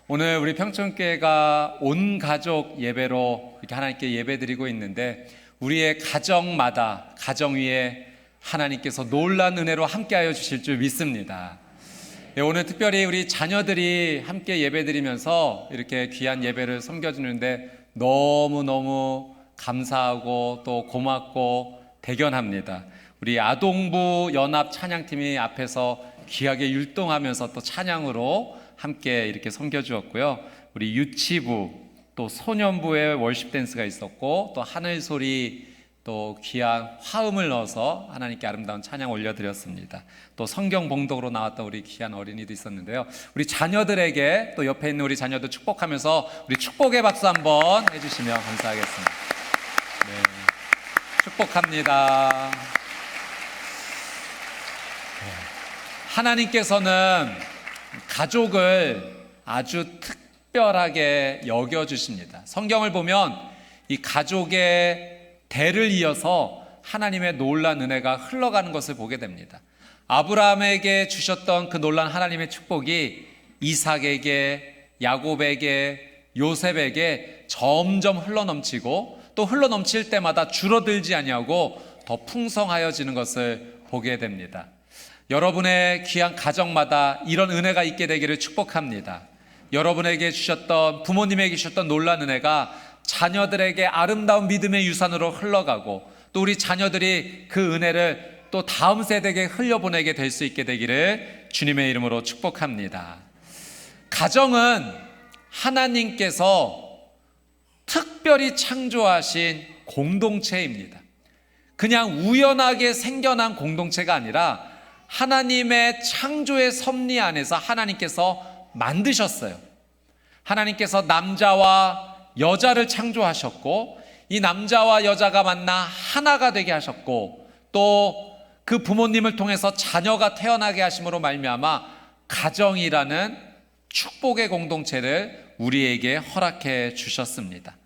오늘 우리 평촌교회가 온 가족 예배로 이렇게 하나님께 예배드리고 있는데 우리의 가정마다 가정 위에 하나님께서 놀라운 은혜로 함께하여 주실 줄 믿습니다. 오늘 특별히 우리 자녀들이 함께 예배드리면서 이렇게 귀한 예배를 섬겨주는데 너무너무 감사하고 또 고맙고 대견합니다. 우리 아동부 연합 찬양팀이 앞에서 귀하게 율동하면서 또 찬양으로 함께 이렇게 섬겨주었고요. 우리 유치부 또 소년부의 월십 댄스가 있었고 또 하늘소리 또 귀한 화음을 넣어서 하나님께 아름다운 찬양 올려드렸습니다. 또 성경 봉독으로 나왔던 우리 귀한 어린이도 있었는데요. 우리 자녀들에게 또 옆에 있는 우리 자녀들 축복하면서 우리 축복의 박수 한번 해주시면 감사하겠습니다. 네, 축복합니다. 하나님께서는 가족을 아주 특별하게 여겨주십니다. 성경을 보면 이 가족의 대를 이어서 하나님의 놀라운 은혜가 흘러가는 것을 보게 됩니다. 아브라함에게 주셨던 그 놀라운 하나님의 축복이 이삭에게, 야곱에게, 요셉에게 점점 흘러넘치고 또 흘러넘칠 때마다 줄어들지 아니하고 더 풍성하여지는 것을 보게 됩니다. 여러분의 귀한 가정마다 이런 은혜가 있게 되기를 축복합니다. 여러분에게 주셨던, 부모님에게 주셨던 놀라운 은혜가 자녀들에게 아름다운 믿음의 유산으로 흘러가고 또 우리 자녀들이 그 은혜를 또 다음 세대에게 흘려보내게 될 수 있게 되기를 주님의 이름으로 축복합니다. 가정은 하나님께서 특별히 창조하신 공동체입니다. 그냥 우연하게 생겨난 공동체가 아니라 하나님의 창조의 섭리 안에서 하나님께서 만드셨어요. 하나님께서 남자와 여자를 창조하셨고 이 남자와 여자가 만나 하나가 되게 하셨고 또 그 부모님을 통해서 자녀가 태어나게 하심으로 말미암아 가정이라는 축복의 공동체를 우리에게 허락해 주셨습니다.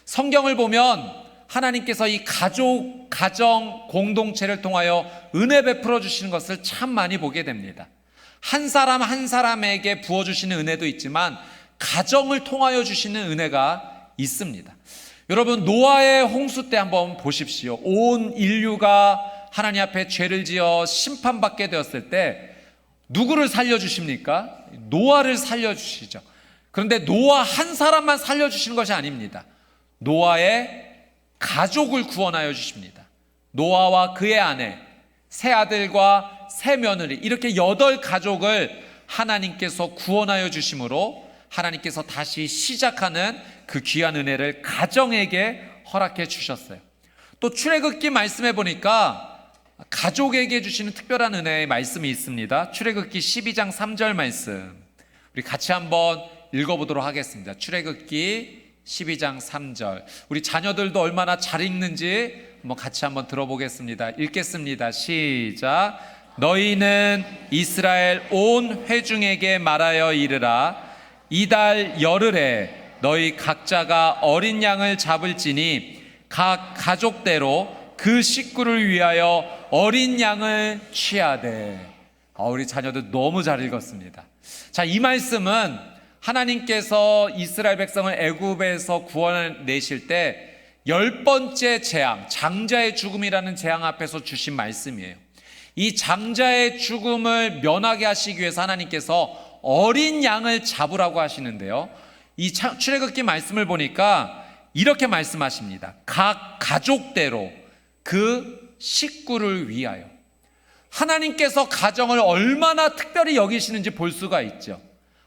성경을 보면 하나님께서 이 가정 공동체를 통하여 은혜 베풀어 주시는 것을 참 많이 보게 됩니다. 한 사람 한 사람에게 부어주시는 은혜도 있지만 가정을 통하여 주시는 은혜가 있습니다. 여러분, 노아의 홍수 때 한번 보십시오. 온 인류가 하나님 앞에 죄를 지어 심판받게 되었을 때 누구를 살려주십니까? 노아를 살려주시죠. 그런데 노아 한 사람만 살려주시는 것이 아닙니다. 노아의 가족을 구원하여 주십니다. 노아와 그의 아내, 세 아들과 세 며느리, 이렇게 8가족을 하나님께서 구원하여 주심으로 하나님께서 다시 시작하는 그 귀한 은혜를 가정에게 허락해 주셨어요. 또 출애굽기 말씀해 보니까 가족에게 주시는 특별한 은혜의 말씀이 있습니다. 출애굽기 12장 3절 말씀 우리 같이 한번 읽어보도록 하겠습니다. 출애굽기 12장 3절. 우리 자녀들도 얼마나 잘 읽는지 같이 한번 들어보겠습니다. 읽겠습니다. 시작. 너희는 이스라엘 온 회중에게 말하여 이르라. 이달 열흘에 너희 각자가 어린 양을 잡을지니 각 가족대로 그 식구를 위하여 어린 양을 취하되. 우리 자녀들 너무 잘 읽었습니다. 자, 이 말씀은 하나님께서 이스라엘 백성을 애굽에서 구원내실 때 10번째 재앙, 장자의 죽음이라는 재앙 앞에서 주신 말씀이에요. 이 장자의 죽음을 면하게 하시기 위해서 하나님께서 어린 양을 잡으라고 하시는데요. 이 출애굽기 말씀을 보니까 이렇게 말씀하십니다. 각 가족대로 그 식구를 위하여. 하나님께서 가정을 얼마나 특별히 여기시는지 볼 수가 있죠.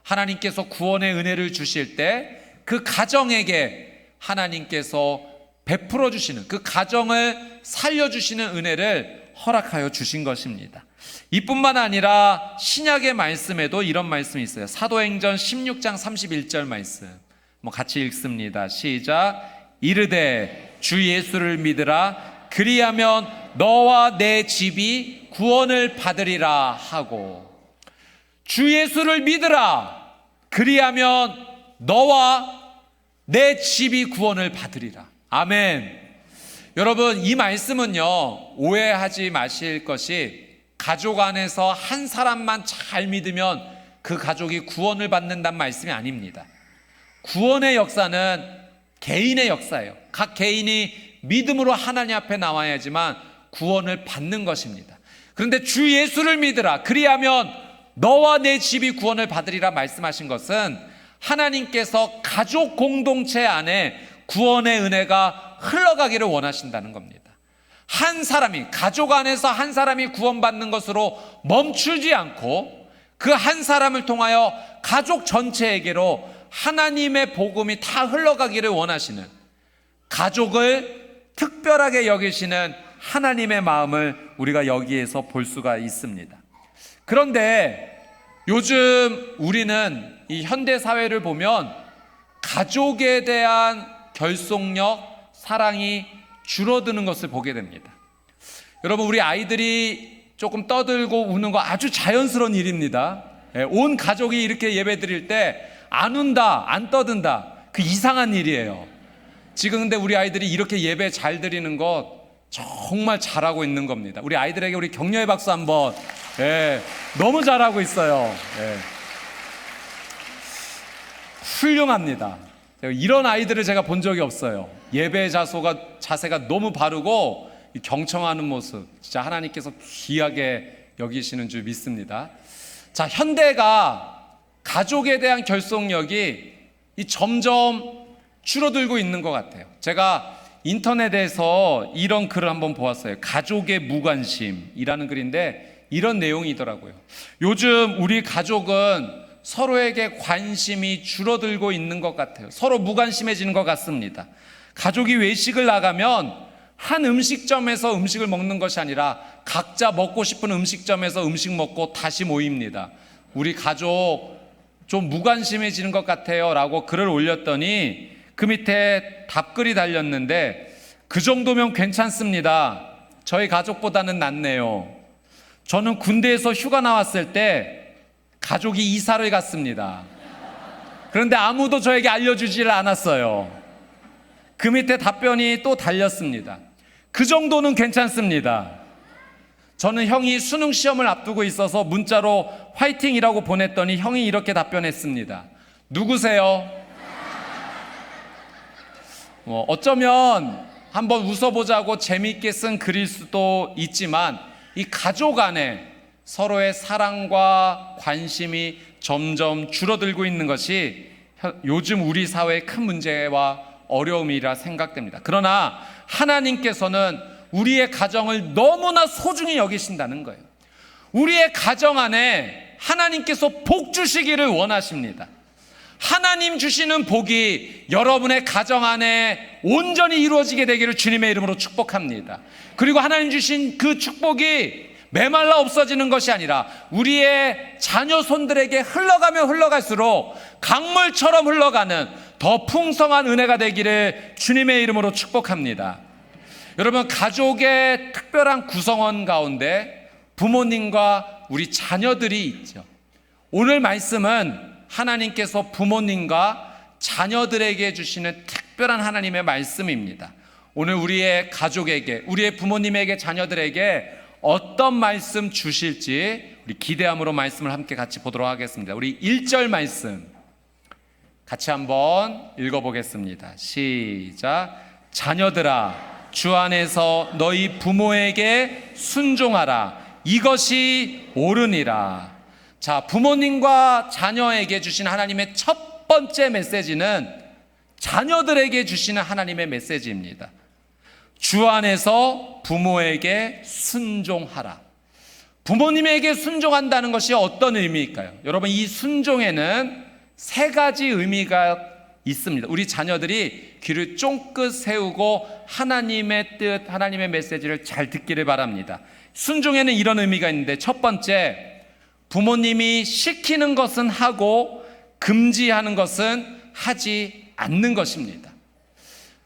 하나님께서 구원의 은혜를 주실 때 그 가정에게 하나님께서 베풀어 주시는, 그 가정을 살려주시는 은혜를 허락하여 주신 것입니다. 이뿐만 아니라 신약의 말씀에도 이런 말씀이 있어요. 사도행전 16장 31절 말씀 같이 읽습니다. 시작. 이르되 주 예수를 믿으라. 그리하면 너와 내 집이 구원을 받으리라 하고. 주 예수를 믿으라. 그리하면 너와 내 집이 구원을 받으리라. 아멘. 여러분, 이 말씀은요, 오해하지 마실 것이 가족 안에서 한 사람만 잘 믿으면 그 가족이 구원을 받는다는 말씀이 아닙니다. 구원의 역사는 개인의 역사예요. 각 개인이 믿음으로 하나님 앞에 나와야지만 구원을 받는 것입니다. 그런데 주 예수를 믿으라 그리하면 너와 내 집이 구원을 받으리라 말씀하신 것은 하나님께서 가족 공동체 안에 구원의 은혜가 흘러가기를 원하신다는 겁니다. 한 사람이, 가족 안에서 한 사람이 구원받는 것으로 멈추지 않고 그 한 사람을 통하여 가족 전체에게로 하나님의 복음이 다 흘러가기를 원하시는, 가족을 특별하게 여기시는 하나님의 마음을 우리가 여기에서 볼 수가 있습니다. 그런데 요즘 우리는 이 현대 사회를 보면 가족에 대한 결속력, 사랑이 줄어드는 것을 보게 됩니다. 여러분, 우리 아이들이 조금 떠들고 우는 거 아주 자연스러운 일입니다. 온 가족이 이렇게 예배 드릴 때 안 운다, 안 떠든다, 그 이상한 일이에요. 지금 근데 우리 아이들이 이렇게 예배 잘 드리는 것 정말 잘하고 있는 겁니다. 우리 아이들에게 우리 격려의 박수 한번. 너무 잘하고 있어요. 훌륭합니다. 이런 아이들을 제가 본 적이 없어요. 예배 자세가 너무 바르고 경청하는 모습, 진짜 하나님께서 귀하게 여기시는 줄 믿습니다. 자, 현대가 가족에 대한 결속력이 점점 줄어들고 있는 것 같아요. 제가 인터넷에서 이런 글을 한번 보았어요. 가족의 무관심이라는 글인데 이런 내용이더라고요. 요즘 우리 가족은 서로에게 관심이 줄어들고 있는 것 같아요. 서로 무관심해지는 것 같습니다. 가족이 외식을 나가면 한 음식점에서 음식을 먹는 것이 아니라 각자 먹고 싶은 음식점에서 음식 먹고 다시 모입니다. 우리 가족 좀 무관심해지는 것 같아요 라고 글을 올렸더니 그 밑에 답글이 달렸는데, 그 정도면 괜찮습니다. 저희 가족보다는 낫네요. 저는 군대에서 휴가 나왔을 때 가족이 이사를 갔습니다. 그런데 아무도 저에게 알려주질 않았어요. 그 밑에 답변이 또 달렸습니다. 그 정도는 괜찮습니다. 저는 형이 수능 시험을 앞두고 있어서 문자로 화이팅이라고 보냈더니 형이 이렇게 답변했습니다. 누구세요? 어쩌면 한번 웃어보자고 재미있게 쓴 글일 수도 있지만 이 가족 안에 서로의 사랑과 관심이 점점 줄어들고 있는 것이 요즘 우리 사회의 큰 문제와 어려움이라 생각됩니다. 그러나 하나님께서는 우리의 가정을 너무나 소중히 여기신다는 거예요. 우리의 가정 안에 하나님께서 복 주시기를 원하십니다. 하나님 주시는 복이 여러분의 가정 안에 온전히 이루어지게 되기를 주님의 이름으로 축복합니다. 그리고 하나님 주신 그 축복이 메말라 없어지는 것이 아니라 우리의 자녀 손들에게 흘러가면 흘러갈수록 강물처럼 흘러가는 더 풍성한 은혜가 되기를 주님의 이름으로 축복합니다. 여러분, 가족의 특별한 구성원 가운데 부모님과 우리 자녀들이 있죠. 오늘 말씀은 하나님께서 부모님과 자녀들에게 주시는 특별한 하나님의 말씀입니다. 오늘 우리의 가족에게, 우리의 부모님에게, 자녀들에게 어떤 말씀 주실지 우리 기대함으로 말씀을 함께 같이 보도록 하겠습니다. 우리 1절 말씀 같이 한번 읽어보겠습니다. 시작. 자녀들아, 주 안에서 너희 부모에게 순종하라. 이것이 옳으니라. 자, 부모님과 자녀에게 주신 하나님의 첫 번째 메시지는 자녀들에게 주시는 하나님의 메시지입니다. 주 안에서 부모에게 순종하라. 부모님에게 순종한다는 것이 어떤 의미일까요? 여러분, 이 순종에는 세 가지 의미가 있습니다. 우리 자녀들이 귀를 쫑긋 세우고 하나님의 뜻, 하나님의 메시지를 잘 듣기를 바랍니다. 순종에는 이런 의미가 있는데, 첫 번째, 부모님이 시키는 것은 하고 금지하는 것은 하지 않는 것입니다.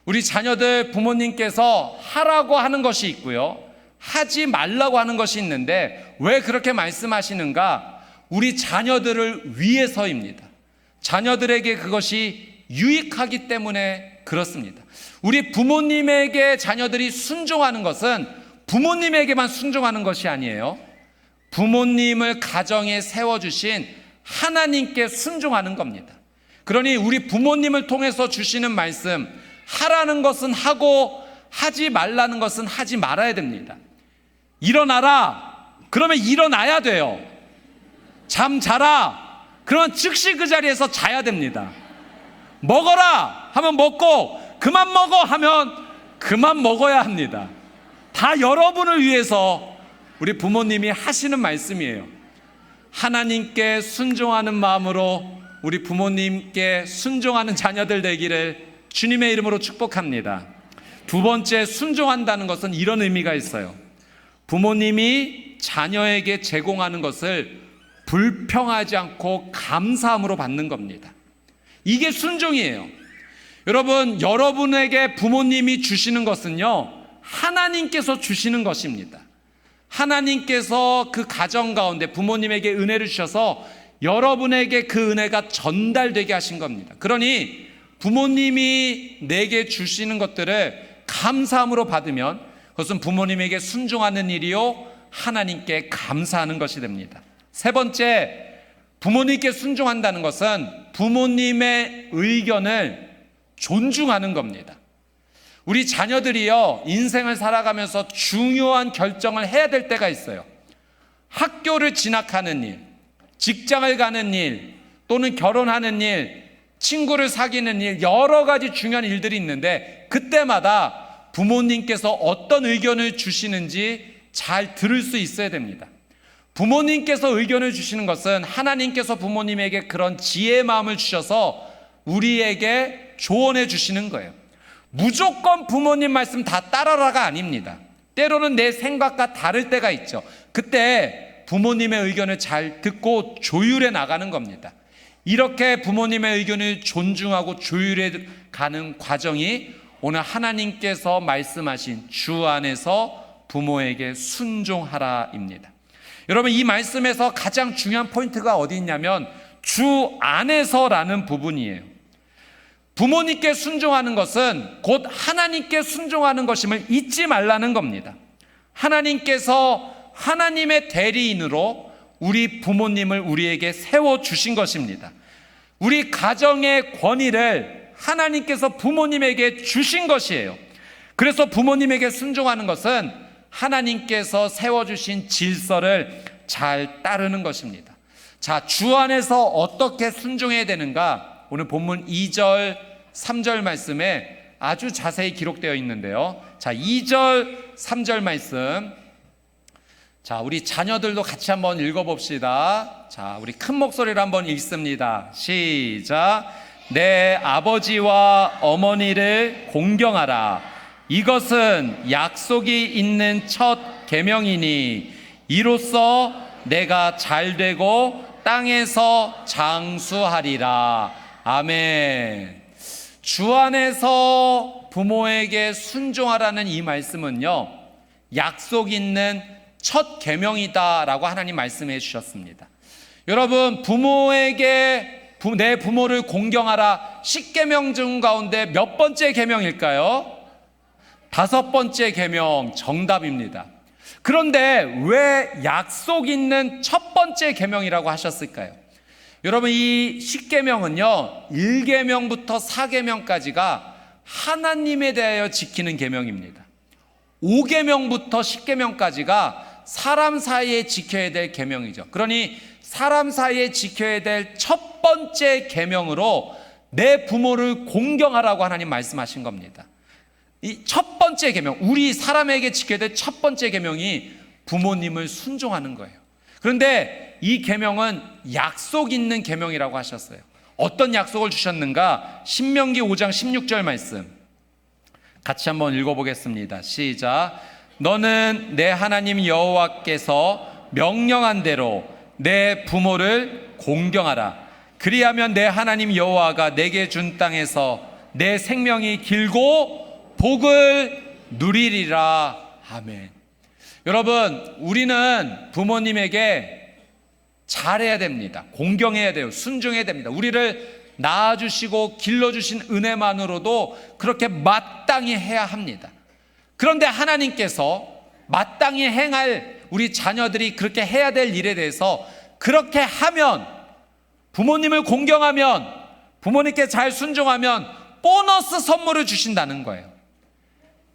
우리 자녀들 부모님께서 하라고 하는 것이 있고요, 하지 말라고 하는 것이 있는데 왜 그렇게 말씀하시는가? 우리 자녀들을 위해서입니다. 자녀들에게 그것이 유익하기 때문에 그렇습니다. 우리 부모님에게 자녀들이 순종하는 것은 부모님에게만 순종하는 것이 아니에요. 부모님을 가정에 세워주신 하나님께 순종하는 겁니다. 그러니 우리 부모님을 통해서 주시는 말씀, 하라는 것은 하고 하지 말라는 것은 하지 말아야 됩니다. 일어나라, 그러면 일어나야 돼요. 잠 자라, 그러면 즉시 그 자리에서 자야 됩니다. 먹어라 하면 먹고, 그만 먹어 하면 그만 먹어야 합니다. 다 여러분을 위해서 우리 부모님이 하시는 말씀이에요. 하나님께 순종하는 마음으로 우리 부모님께 순종하는 자녀들 되기를 주님의 이름으로 축복합니다. 두 번째, 순종한다는 것은 이런 의미가 있어요. 부모님이 자녀에게 제공하는 것을 불평하지 않고 감사함으로 받는 겁니다. 이게 순종이에요. 여러분, 여러분에게 부모님이 주시는 것은요, 하나님께서 주시는 것입니다. 하나님께서 그 가정 가운데 부모님에게 은혜를 주셔서 여러분에게 그 은혜가 전달되게 하신 겁니다. 그러니 부모님이 내게 주시는 것들을 감사함으로 받으면 그것은 부모님에게 순종하는 일이요, 하나님께 감사하는 것이 됩니다. 세 번째, 부모님께 순종한다는 것은 부모님의 의견을 존중하는 겁니다. 우리 자녀들이요, 인생을 살아가면서 중요한 결정을 해야 될 때가 있어요. 학교를 진학하는 일, 직장을 가는 일, 또는 결혼하는 일, 친구를 사귀는 일, 여러 가지 중요한 일들이 있는데 그때마다 부모님께서 어떤 의견을 주시는지 잘 들을 수 있어야 됩니다. 부모님께서 의견을 주시는 것은 하나님께서 부모님에게 그런 지혜의 마음을 주셔서 우리에게 조언해 주시는 거예요. 무조건 부모님 말씀 다 따라라가 아닙니다. 때로는 내 생각과 다를 때가 있죠. 그때 부모님의 의견을 잘 듣고 조율해 나가는 겁니다. 이렇게 부모님의 의견을 존중하고 조율해 가는 과정이 오늘 하나님께서 말씀하신 주 안에서 부모에게 순종하라입니다. 여러분, 이 말씀에서 가장 중요한 포인트가 어디 있냐면 주 안에서라는 부분이에요. 부모님께 순종하는 것은 곧 하나님께 순종하는 것임을 잊지 말라는 겁니다. 하나님께서 하나님의 대리인으로 우리 부모님을 우리에게 세워주신 것입니다. 우리 가정의 권위를 하나님께서 부모님에게 주신 것이에요. 그래서 부모님에게 순종하는 것은 하나님께서 세워주신 질서를 잘 따르는 것입니다. 자, 주 안에서 어떻게 순종해야 되는가? 오늘 본문 2절, 3절 말씀에 아주 자세히 기록되어 있는데요. 자, 2절, 3절 말씀. 자, 우리 자녀들도 같이 한번 읽어봅시다. 자, 우리 큰 목소리로 한번 읽습니다. 시작. 내 아버지와 어머니를 공경하라. 이것은 약속이 있는 첫 계명이니 이로써 내가 잘되고 땅에서 장수하리라. 아멘. 주 안에서 부모에게 순종하라는 이 말씀은요, 약속 있는 첫 계명이다라고 하나님 말씀해 주셨습니다. 여러분, 부모에게 내 부모를 공경하라 10계명 중 가운데 몇 번째 계명일까요? 5번째 계명, 정답입니다. 그런데 왜 약속 있는 첫 번째 계명이라고 하셨을까요? 여러분, 이 10계명은요 1계명부터 4계명까지가 하나님에 대하여 지키는 계명입니다. 5계명부터 10계명까지가 사람 사이에 지켜야 될 계명이죠. 그러니 사람 사이에 지켜야 될 첫 번째 계명으로 내 부모를 공경하라고 하나님 말씀하신 겁니다. 이 첫 번째 계명, 우리 사람에게 지켜야 될 첫 번째 계명이 부모님을 순종하는 거예요. 그런데 이 계명은 약속 있는 계명이라고 하셨어요. 어떤 약속을 주셨는가? 신명기 5장 16절 말씀 같이 한번 읽어보겠습니다. 시작. 너는 내 하나님 여호와께서 명령한 대로 내 부모를 공경하라. 그리하면 내 하나님 여호와가 내게 준 땅에서 내 생명이 길고 복을 누리리라. 아멘. 여러분, 우리는 부모님에게 잘해야 됩니다. 공경해야 돼요. 순종해야 됩니다. 우리를 낳아주시고 길러주신 은혜만으로도 그렇게 마땅히 해야 합니다. 그런데 하나님께서 마땅히 행할 우리 자녀들이 그렇게 해야 될 일에 대해서 그렇게 하면 부모님을 공경하면, 부모님께 잘 순종하면 보너스 선물을 주신다는 거예요.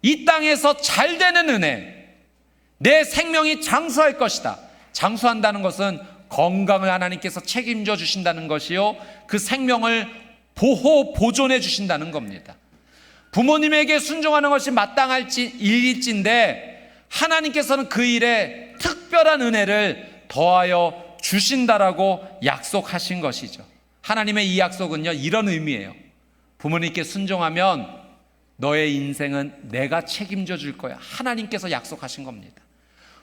이 땅에서 잘 되는 은혜, 내 생명이 장수할 것이다. 장수한다는 것은 건강을 하나님께서 책임져 주신다는 것이요, 그 생명을 보존해 주신다는 겁니다. 부모님에게 순종하는 것이 마땅할 일일진데 하나님께서는 그 일에 특별한 은혜를 더하여 주신다라고 약속하신 것이죠. 하나님의 이 약속은요, 이런 의미예요. 부모님께 순종하면 너의 인생은 내가 책임져 줄 거야. 하나님께서 약속하신 겁니다.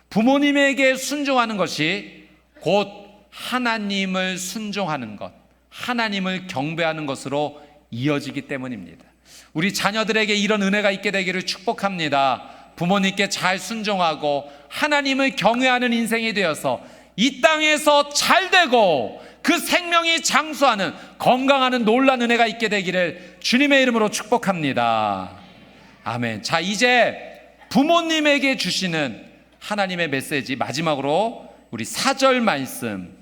부모님에게 순종하는 것이 곧 하나님을 순종하는 것, 하나님을 경배하는 것으로 이어지기 때문입니다. 우리 자녀들에게 이런 은혜가 있게 되기를 축복합니다. 부모님께 잘 순종하고 하나님을 경외하는 인생이 되어서 이 땅에서 잘 되고 그 생명이 장수하는, 건강하는 놀라운 은혜가 있게 되기를 주님의 이름으로 축복합니다. 아멘. 자, 이제 부모님에게 주시는 하나님의 메시지, 마지막으로 우리 4절 말씀,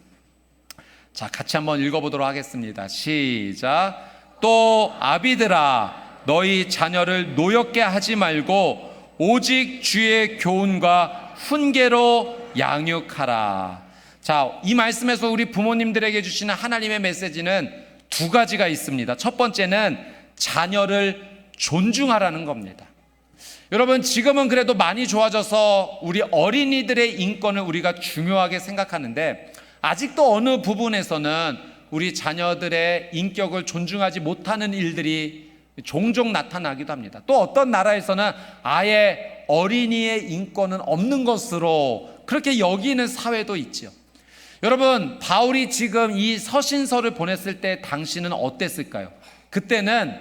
자, 같이 한번 읽어보도록 하겠습니다. 시작. 또 아비들아, 너희 자녀를 노엽게 하지 말고 오직 주의 교훈과 훈계로 양육하라. 자, 이 말씀에서 우리 부모님들에게 주시는 하나님의 메시지는 두 가지가 있습니다. 첫 번째는 자녀를 존중하라는 겁니다. 여러분, 지금은 그래도 많이 좋아져서 우리 어린이들의 인권을 우리가 중요하게 생각하는데, 아직도 어느 부분에서는 우리 자녀들의 인격을 존중하지 못하는 일들이 종종 나타나기도 합니다. 또 어떤 나라에서는 아예 어린이의 인권은 없는 것으로 그렇게 여기는 사회도 있죠. 여러분, 바울이 지금 이 서신서를 보냈을 때 당시는 어땠을까요? 그때는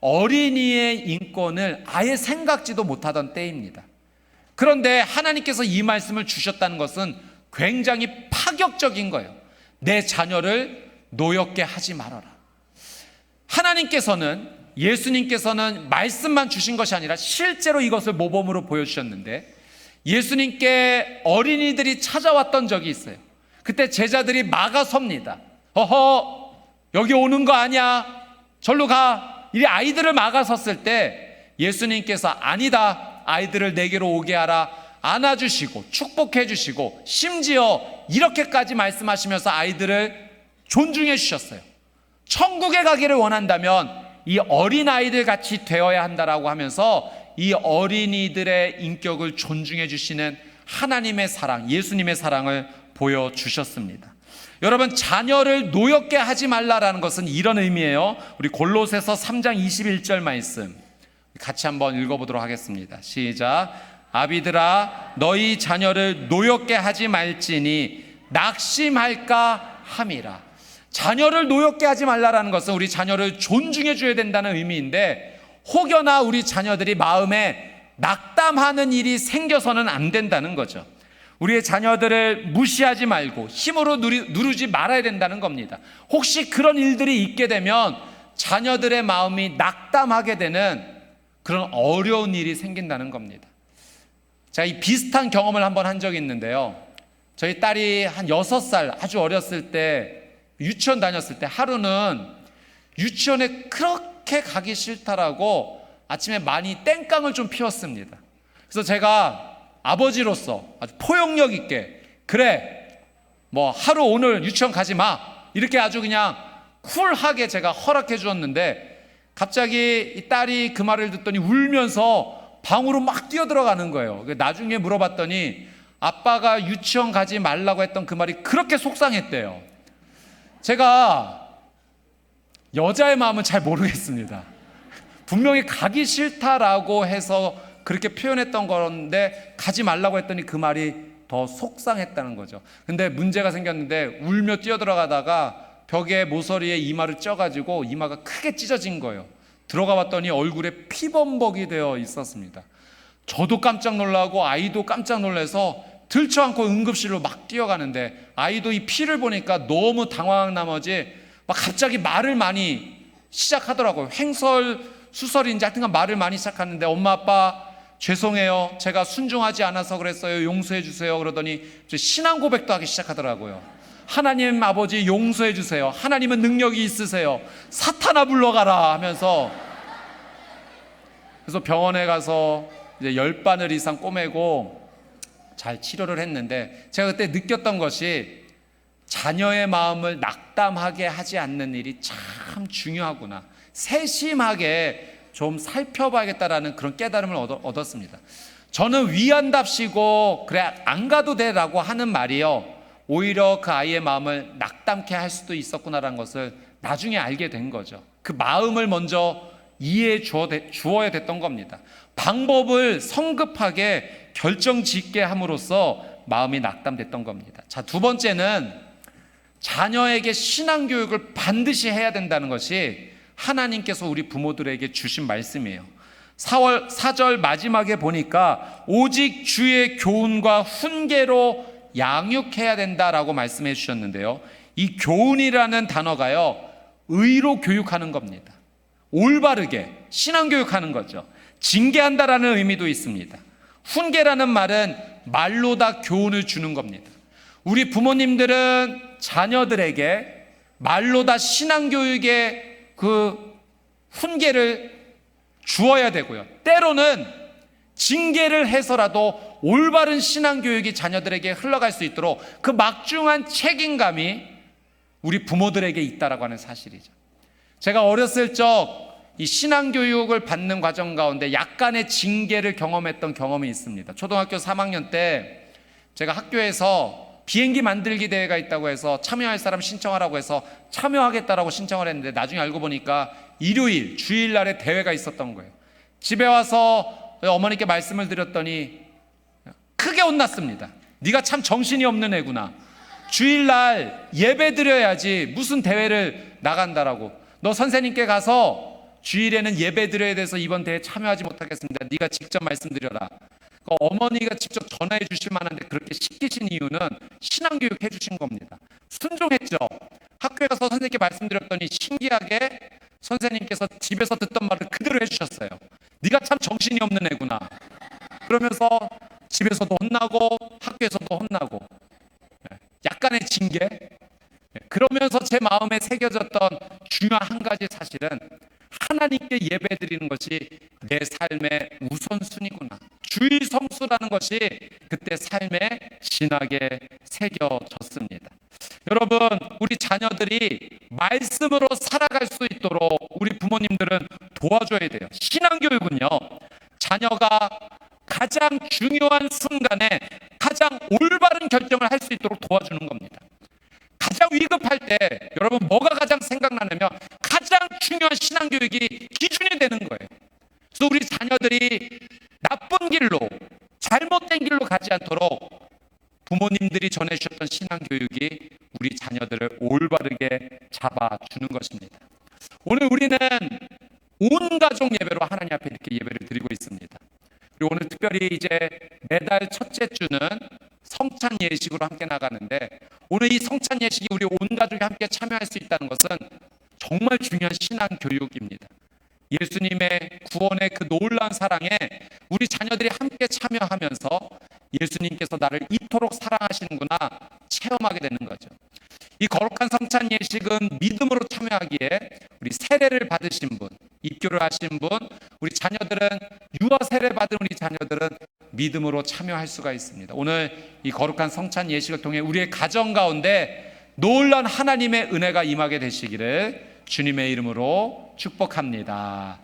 어린이의 인권을 아예 생각지도 못하던 때입니다. 그런데 하나님께서 이 말씀을 주셨다는 것은 굉장히 파격적인 거예요. 내 자녀를 노엽게 하지 말아라. 하나님께서는, 예수님께서는 말씀만 주신 것이 아니라 실제로 이것을 모범으로 보여주셨는데, 예수님께 어린이들이 찾아왔던 적이 있어요. 그때 제자들이 막아섭니다. 어허, 여기 오는 거 아니야, 절로 가. 이 아이들을 막아섰을 때 예수님께서 아니다, 아이들을 내게로 오게 하라, 안아주시고 축복해 주시고 심지어 이렇게까지 말씀하시면서 아이들을 존중해 주셨어요. 천국에 가기를 원한다면 이 어린아이들 같이 되어야 한다라고 하면서 이 어린이들의 인격을 존중해 주시는 하나님의 사랑, 예수님의 사랑을 보여주셨습니다. 여러분, 자녀를 노엽게 하지 말라라는 것은 이런 의미예요. 우리 골로새서 3장 21절 말씀 같이 한번 읽어보도록 하겠습니다. 시작. 아비들아, 너희 자녀를 노엽게 하지 말지니 낙심할까 함이라. 자녀를 노엽게 하지 말라라는 것은 우리 자녀를 존중해 줘야 된다는 의미인데, 혹여나 우리 자녀들이 마음에 낙담하는 일이 생겨서는 안 된다는 거죠. 우리의 자녀들을 무시하지 말고 힘으로 누르지 말아야 된다는 겁니다. 혹시 그런 일들이 있게 되면 자녀들의 마음이 낙담하게 되는 그런 어려운 일이 생긴다는 겁니다. 제가 이 비슷한 경험을 한번 한 적이 있는데요. 저희 딸이 한 6살 아주 어렸을 때 유치원 다녔을 때 하루는 유치원에 그렇게 가기 싫다라고 아침에 많이 땡깡을 좀 피웠습니다. 그래서 제가 아버지로서 아주 포용력 있게, 그래, 뭐 하루 오늘 유치원 가지 마, 이렇게 아주 그냥 쿨하게 제가 허락해 주었는데, 갑자기 이 딸이 그 말을 듣더니 울면서 방으로 막 뛰어들어가는 거예요. 나중에 물어봤더니 아빠가 유치원 가지 말라고 했던 그 말이 그렇게 속상했대요. 제가 여자의 마음은 잘 모르겠습니다. 분명히 가기 싫다라고 해서 그렇게 표현했던 건데 가지 말라고 했더니 그 말이 더 속상했다는 거죠. 근데 문제가 생겼는데 울며 뛰어들어가다가 벽에 모서리에 이마를 쪄가지고 이마가 크게 찢어진 거예요. 들어가 봤더니 얼굴에 피범벅이 되어 있었습니다. 저도 깜짝 놀라고 아이도 깜짝 놀라서 들쳐안고 응급실로 막 뛰어가는데, 아이도 이 피를 보니까 너무 당황한 나머지 막 갑자기 말을 많이 시작하더라고요. 횡설수설인지 하여튼간 말을 많이 시작하는데, 엄마 아빠 죄송해요, 제가 순종하지 않아서 그랬어요, 용서해 주세요. 그러더니 신앙 고백도 하기 시작하더라고요. 하나님 아버지 용서해 주세요. 하나님은 능력이 있으세요. 사탄아 불러가라 하면서, 그래서 병원에 가서 이제 10바늘 이상 꼬매고 잘 치료를 했는데, 제가 그때 느꼈던 것이 자녀의 마음을 낙담하게 하지 않는 일이 참 중요하구나, 세심하게 좀 살펴봐야겠다라는 그런 깨달음을 얻었습니다. 저는 위안답시고 그래 안 가도 돼라고 하는 말이요, 오히려 그 아이의 마음을 낙담케 할 수도 있었구나라는 것을 나중에 알게 된 거죠. 그 마음을 먼저 이해해 주어야 됐던 겁니다. 방법을 성급하게 결정짓게 함으로써 마음이 낙담됐던 겁니다. 자, 두 번째는 자녀에게 신앙교육을 반드시 해야 된다는 것이 하나님께서 우리 부모들에게 주신 말씀이에요. 4절 마지막에 보니까 오직 주의 교훈과 훈계로 양육해야 된다라고 말씀해 주셨는데요, 이 교훈이라는 단어가요, 의로 교육하는 겁니다. 올바르게 신앙교육하는 거죠. 징계한다라는 의미도 있습니다. 훈계라는 말은 말로 다 교훈을 주는 겁니다. 우리 부모님들은 자녀들에게 말로 다 신앙교육의 그 훈계를 주어야 되고요, 때로는 징계를 해서라도 올바른 신앙교육이 자녀들에게 흘러갈 수 있도록 그 막중한 책임감이 우리 부모들에게 있다라고 하는 사실이죠. 제가 어렸을 적 이 신앙교육을 받는 과정 가운데 약간의 징계를 경험했던 경험이 있습니다. 초등학교 3학년 때 제가 학교에서 비행기 만들기 대회가 있다고 해서 참여할 사람 신청하라고 해서 참여하겠다라고 신청을 했는데, 나중에 알고 보니까 일요일, 주일날에 대회가 있었던 거예요. 집에 와서 어머니께 말씀을 드렸더니 크게 혼났습니다. 네가 참 정신이 없는 애구나. 주일날 예배 드려야지 무슨 대회를 나간다라고. 너 선생님께 가서 주일에는 예배 드려야 돼서 이번 대회에 참여하지 못하겠습니다. 네가 직접 말씀드려라. 어머니가 직접 전화해 주실 만한데 그렇게 시키신 이유는 신앙교육 해주신 겁니다. 순종했죠. 학교에 가서 선생님께 말씀드렸더니 신기하게 선생님께서 집에서 듣던 말을 그대로 해주셨어요. 네가 참 정신이 없는 애구나. 그러면서 집에서도 혼나고 학교에서도 혼나고, 약간의 징계. 그러면서 제 마음에 새겨졌던 중요한 한 가지 사실은, 하나님께 예배드리는 것이 내 삶의 우선순위구나. 주일 성수라는 것이 그때 삶의 신학에 새겨졌습니다. 여러분, 우리 자녀들이 말씀으로 살아갈 수 있도록 우리 부모님들은 도와줘야 돼요. 신앙교육은요, 자녀가 가장 중요한 순간에 가장 올바른 결정을 할 수 있도록 도와주는 겁니다. 가장 위급할 때 여러분 뭐가 가장 생각나냐면 가장 중요한 신앙교육이 기준이 되는 거예요. 그래서 우리 자녀들이 나쁜 길로, 잘못된 길로 가지 않도록 부모님들이 전해주셨던 신앙교육이 우리 자녀들을 올바르게 잡아주는 것입니다. 오늘 우리는 온 가족 예배로 하나님 앞에 이렇게 예배를 드리고 있습니다. 그리고 오늘 특별히 이제 매달 첫째 주는 성찬 예식으로 함께 나가는데, 오늘 이 성찬 예식이 우리 온 가족이 함께 참여할 수 있다는 것은 정말 중요한 신앙 교육입니다. 예수님의 구원의 그 놀라운 사랑에 우리 자녀들이 함께 참여하면서 예수님께서 나를 이토록 사랑하시는구나 체험하게 되는 거죠. 이 거룩한 성찬 예식은 믿음으로 참여하기에 우리 세례를 받으신 분, 입교를 하신 분, 우리 자녀들은 유아 세례 받은 우리 자녀들은 믿음으로 참여할 수가 있습니다. 오늘 이 거룩한 성찬 예식을 통해 우리의 가정 가운데 놀라운 하나님의 은혜가 임하게 되시기를 주님의 이름으로 축복합니다.